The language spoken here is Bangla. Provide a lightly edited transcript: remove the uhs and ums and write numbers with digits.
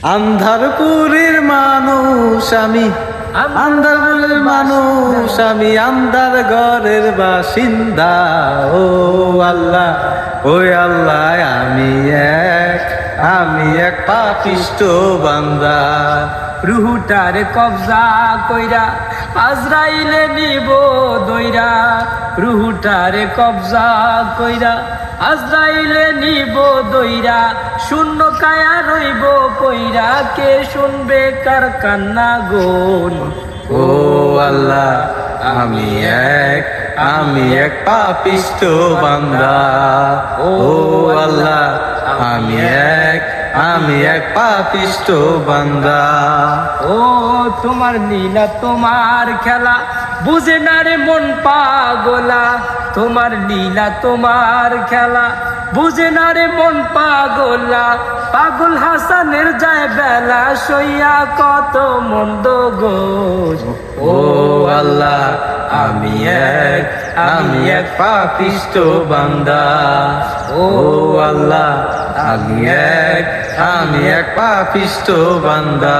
আন্ধারপুরের মানুষ আমি, আন্ধারপুরের মানুষ আমি, আন্ধার ঘরের বাসিন্দা। ও আল্লাহ, ওই আল্লাহ, আমি এক পাপিষ্ঠ বান্দা। রুহুটারে কবজা কইরা আজরাইলে নিব দইরা, রুহুটারে কবজা কইরা আজরাইলে নিব দইরা, শূন্য কায়া রইব কইরা, কে শুনবে কার কান্না গোল। ও আল্লাহ, আমি এক পাপিষ্ঠ বান্দা। ও আল্লাহ, আমি এক পাপিষ্ঠ বান্দা। ও তোমার লীলা তোমার খেলা বুঝে না রে মন পাগলা, তোমার লীলা তোমার খেলা বুঝে না রে মন পাগলা, পাগল হাসানের যায় বেলা সইয়া কত মন্দ গোজ। ও আল্লাহ, আমি এক পাপিষ্ঠ বান্দা। ও আল্লাহ, আমি এক পাপিষ্ঠ বান্দা।